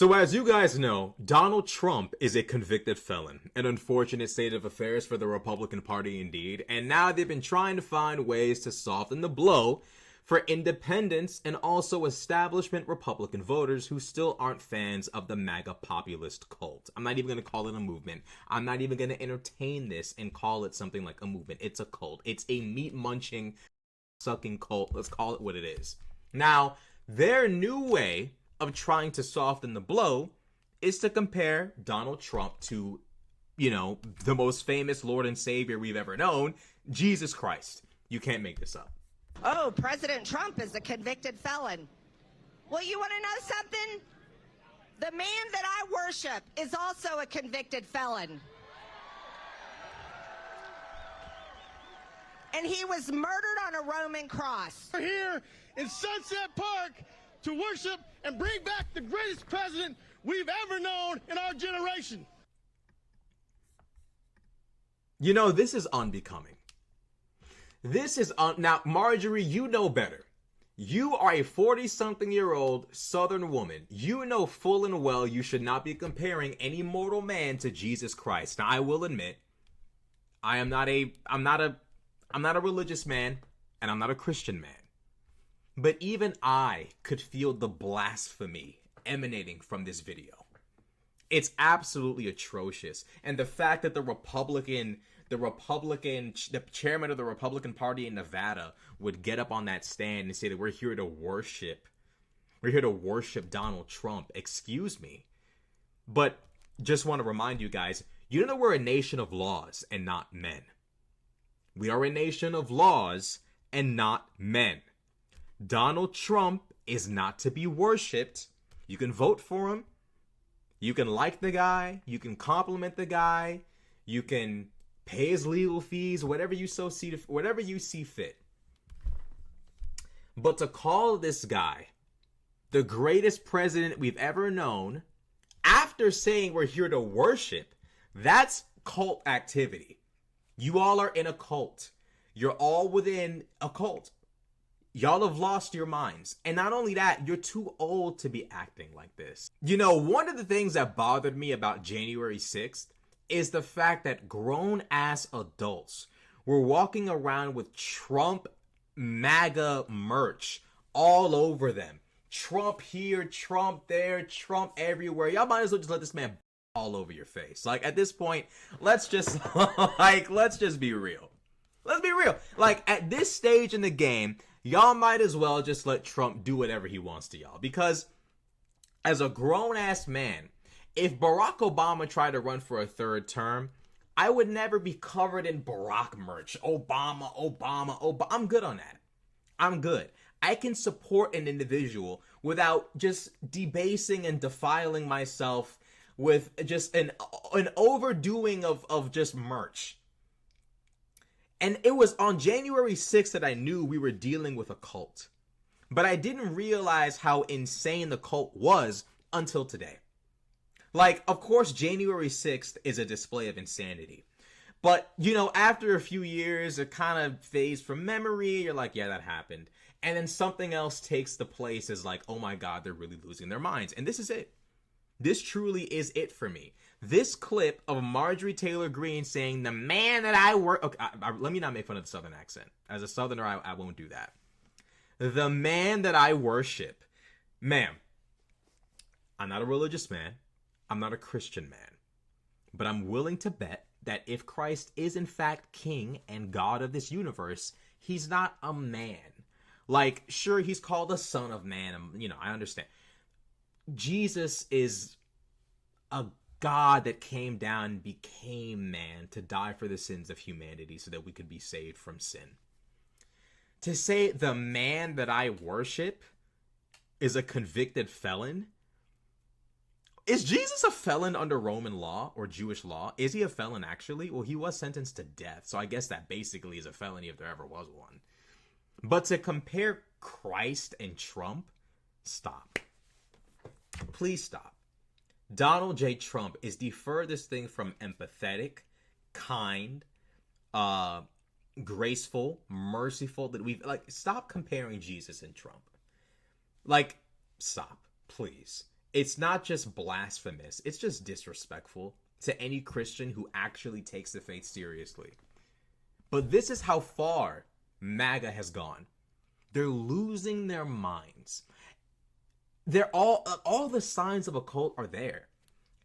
So as you guys know, Donald Trump is a convicted felon. An unfortunate state of affairs for the Republican Party indeed. And now they've been trying to find ways to soften the blow for independents and also establishment Republican voters who still aren't fans of the MAGA populist cult. I'm not even going to call it a movement. I'm not even going to entertain this and call it something like a movement. It's a cult. It's a meat-munching, sucking cult. Let's call it what it is. Now, their new way of trying to soften the blow is to compare Donald Trump to, the most famous Lord and Savior we've ever known, Jesus Christ. You can't make this up. Oh, President Trump is a convicted felon. Well, you want to know something? The man that I worship is also a convicted felon. And he was murdered on a Roman cross. We're here in Sunset Park to worship and bring back the greatest president we've ever known in our generation. This is unbecoming. Now, Marjorie, you know better. You are a 40-something-year-old Southern woman. You know full and well you should not be comparing any mortal man to Jesus Christ. Now, I will admit, I'm not a religious man, and I'm not a Christian man. But even I could feel the blasphemy emanating from this video. It's absolutely atrocious. And the fact that the chairman of the Republican Party in Nevada would get up on that stand and say that we're here to worship Donald Trump. Excuse me. But just want to remind you guys, you know we're a nation of laws and not men. We are a nation of laws and not men. Donald Trump is not to be worshipped. You can vote for him. You can like the guy. You can compliment the guy. You can pay his legal fees, whatever you see fit. But to call this guy the greatest president we've ever known, after saying we're here to worship, that's cult activity. You all are in a cult. You're all within a cult. Y'all have lost your minds. And not only that, you're too old to be acting like this. One of the things that bothered me about January 6th is the fact that grown-ass adults were walking around with Trump MAGA merch all over them. Trump here, Trump there, Trump everywhere. Y'all might as well just let this man all over your face. Like, at this point, let's just be real. Let's be real. Like, at this stage in the game, y'all might as well just let Trump do whatever he wants to y'all. Because as a grown-ass man, if Barack Obama tried to run for a third term, I would never be covered in Barack merch. Obama. I'm good on that. I'm good. I can support an individual without just debasing and defiling myself with just an overdoing of just merch. And it was on January 6th that I knew we were dealing with a cult. But I didn't realize how insane the cult was until today. Like, of course, January 6th is a display of insanity. But, after a few years, it kind of fades from memory. You're like, yeah, that happened. And then something else takes the place as like, oh my God, they're really losing their minds. And this is it. This truly is it for me. This clip of Marjorie Taylor Greene saying, the man that I work... Okay, let me not make fun of the Southern accent. As a Southerner, I won't do that. The man that I worship. Ma'am, I'm not a religious man. I'm not a Christian man. But I'm willing to bet that if Christ is in fact king and God of this universe, he's not a man. Like, sure, he's called the Son of Man. I understand. Jesus is a God that came down and became man to die for the sins of humanity so that we could be saved from sin. To say the man that I worship is a convicted felon? Is Jesus a felon under Roman law or Jewish law? Is he a felon actually? Well, he was sentenced to death, so I guess that basically is a felony if there ever was one. But to compare Christ and Trump, stop. Please stop. Donald J. Trump is the furthest thing from empathetic, kind, graceful, merciful that we've... Like, stop comparing Jesus and Trump. Like, stop, please. It's not just blasphemous, it's just disrespectful to any Christian who actually takes the faith seriously. But this is how far MAGA has gone. They're losing their minds. They're all the signs of a cult are there.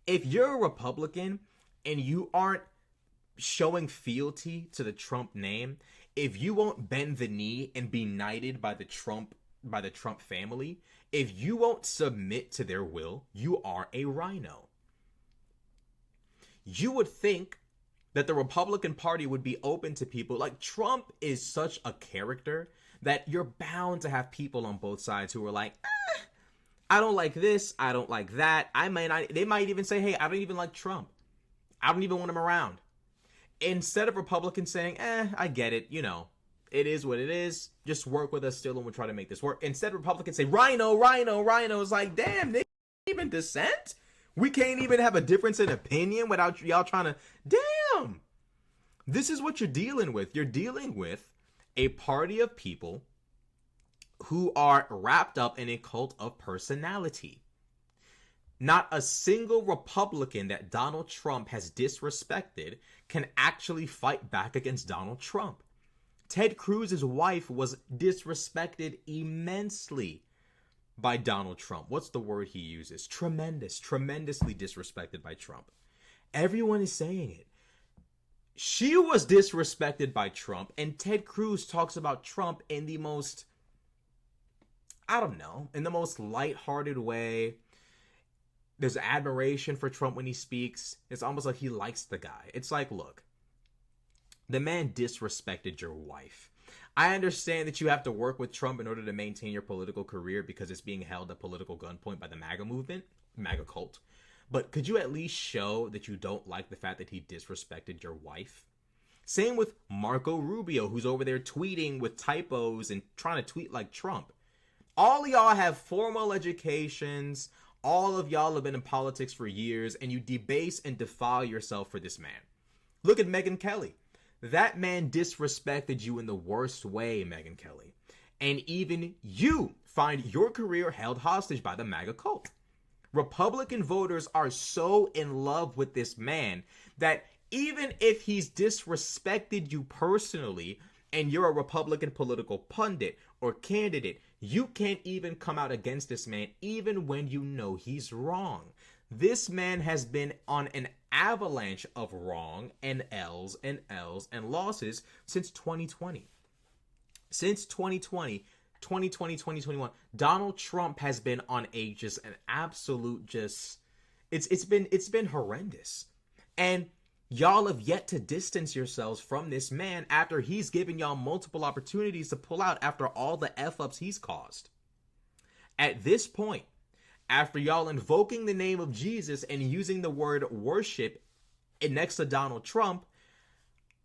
If you're a Republican and you aren't showing fealty to the Trump name, if you won't bend the knee and be knighted by the Trump family, if you won't submit to their will, you are a rhino. You would think that the Republican Party would be open to people. Like, Trump is such a character that you're bound to have people on both sides who are like, I don't like this, I don't like that. They might even say, hey, I don't even like Trump. I don't even want him around. Instead of Republicans saying, I get it, it is what it is. Just work with us still and we'll try to make this work. Instead, Republicans say, rhino, rhino, rhino. It's like, damn, they can't even dissent? We can't even have a difference in opinion without y'all trying to, damn. This is what you're dealing with. You're dealing with a party of people who are wrapped up in a cult of personality. Not a single Republican that Donald Trump has disrespected can actually fight back against Donald Trump. Ted Cruz's wife was disrespected immensely by Donald Trump. What's the word he uses? Tremendously disrespected by Trump. Everyone is saying it. She was disrespected by Trump, and Ted Cruz talks about Trump in the most, in the most lighthearted way. There's admiration for Trump when he speaks. It's almost like he likes the guy. It's like, look, the man disrespected your wife. I understand that you have to work with Trump in order to maintain your political career because it's being held at political gunpoint by the MAGA movement, MAGA cult. But could you at least show that you don't like the fact that he disrespected your wife? Same with Marco Rubio, who's over there tweeting with typos and trying to tweet like Trump. All of y'all have formal educations. All of y'all have been in politics for years, and you debase and defile yourself for this man. Look at Megyn Kelly. That man disrespected you in the worst way, Megyn Kelly. And even you find your career held hostage by the MAGA cult. Republican voters are so in love with this man that even if he's disrespected you personally and you're a Republican political pundit or candidate, you can't even come out against this man even when you know he's wrong. This man has been on an avalanche of wrong and L's and losses since 2020. Since 2020, 2021, Donald Trump has been on an absolute it's been horrendous. And y'all have yet to distance yourselves from this man after he's given y'all multiple opportunities to pull out after all the F-ups he's caused. At this point, after y'all invoking the name of Jesus and using the word worship next to Donald Trump,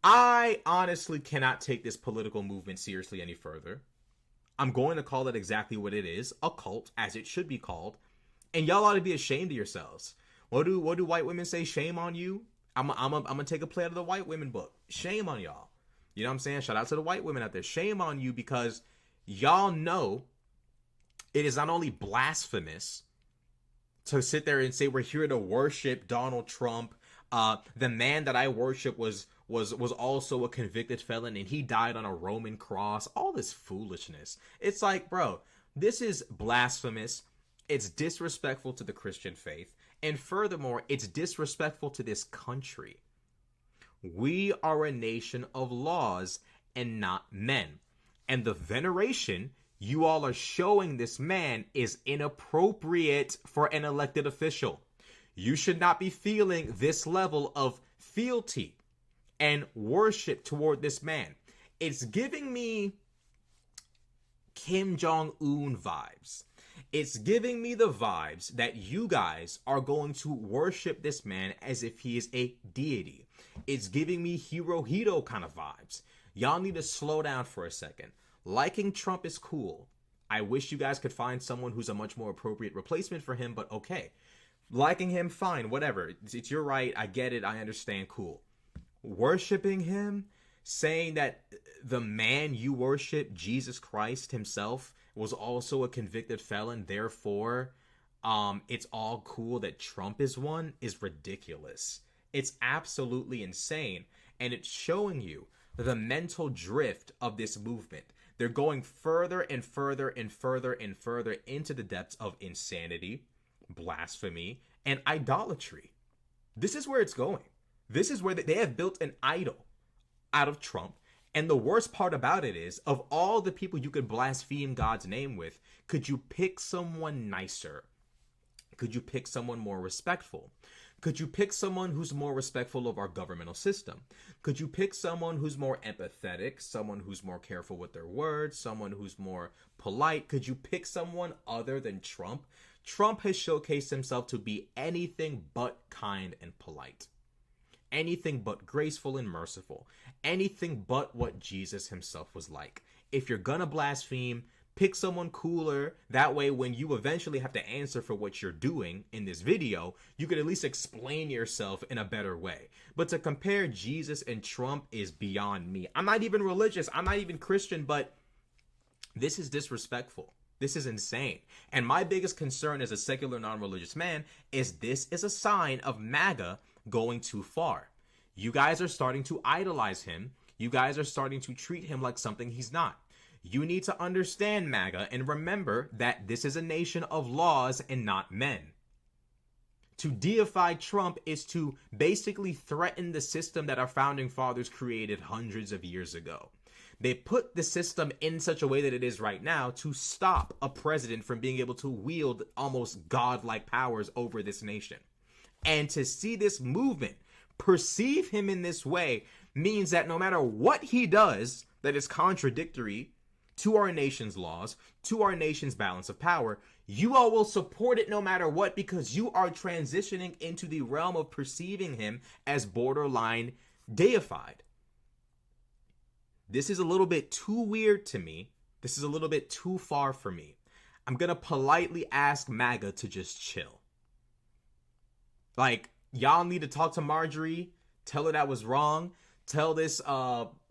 I honestly cannot take this political movement seriously any further. I'm going to call it exactly what it is, a cult, as it should be called. And y'all ought to be ashamed of yourselves. What do white women say? Shame on you? I'm gonna take a play out of the white women book. Shame on y'all. You know what I'm saying? Shout out to the white women out there. Shame on you, because y'all know it is not only blasphemous to sit there and say we're here to worship Donald Trump. The man that I worship was also a convicted felon and he died on a Roman cross. All this foolishness. It's like, bro, this is blasphemous. It's disrespectful to the Christian faith. And furthermore, it's disrespectful to this country. We are a nation of laws and not men. And the veneration you all are showing this man is inappropriate for an elected official. You should not be feeling this level of fealty and worship toward this man. It's giving me Kim Jong-un vibes. It's giving me the vibes that you guys are going to worship this man as if he is a deity. It's giving me Hirohito kind of vibes. Y'all need to slow down for a second. Liking Trump is cool. I wish you guys could find someone who's a much more appropriate replacement for him, but okay. Liking him, fine, whatever. It's your right. I get it. I understand. Cool. Worshipping him, saying that the man you worship, Jesus Christ himself, was also a convicted felon, therefore it's all cool that Trump is one is ridiculous. It's absolutely insane. And it's showing you the mental drift of this movement. They're going further and further and further and further into the depths of insanity, blasphemy, and idolatry. This is where it's going. This is where they have built an idol out of Trump. And the worst part about it is, of all the people you could blaspheme God's name with, could you pick someone nicer? Could you pick someone more respectful? Could you pick someone who's more respectful of our governmental system? Could you pick someone who's more empathetic, someone who's more careful with their words, someone who's more polite? Could you pick someone other than Trump? Trump has showcased himself to be anything but kind and polite. Anything but graceful and merciful. Anything but what Jesus himself was like. If you're gonna blaspheme, pick someone cooler. That way, when you eventually have to answer for what you're doing in this video, you could at least explain yourself in a better way. But to compare Jesus and Trump is beyond me. I'm not even religious. I'm not even Christian, but this is disrespectful. This is insane. And my biggest concern as a secular, non-religious man is this is a sign of MAGA going too far. You guys are starting to idolize him. You guys are starting to treat him like something he's not. You need to understand, MAGA, and remember that this is a nation of laws and not men. To deify Trump is to basically threaten the system that our founding fathers created hundreds of years ago. They put the system in such a way that it is right now to stop a president from being able to wield almost godlike powers over this nation. And to see this movement perceive him in this way means that no matter what he does that is contradictory to our nation's laws, to our nation's balance of power, you all will support it no matter what, because you are transitioning into the realm of perceiving him as borderline deified. This is a little bit too weird to me. This is a little bit too far for me. I'm going to politely ask MAGA to just chill. Like, y'all need to talk to Marjorie, tell her that was wrong, tell this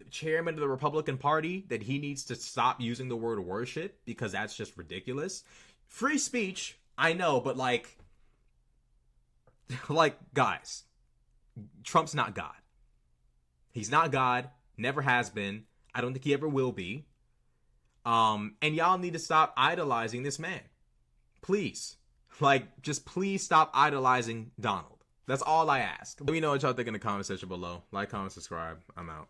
chairman of the Republican Party that he needs to stop using the word worship because that's just ridiculous. Free speech, I know, but like guys, Trump's not God. He's not God, never has been. I don't think he ever will be. And y'all need to stop idolizing this man. Please. Like, just please stop idolizing Donald. That's all I ask. Let me know what y'all think in the comment section below. Like, comment, subscribe. I'm out.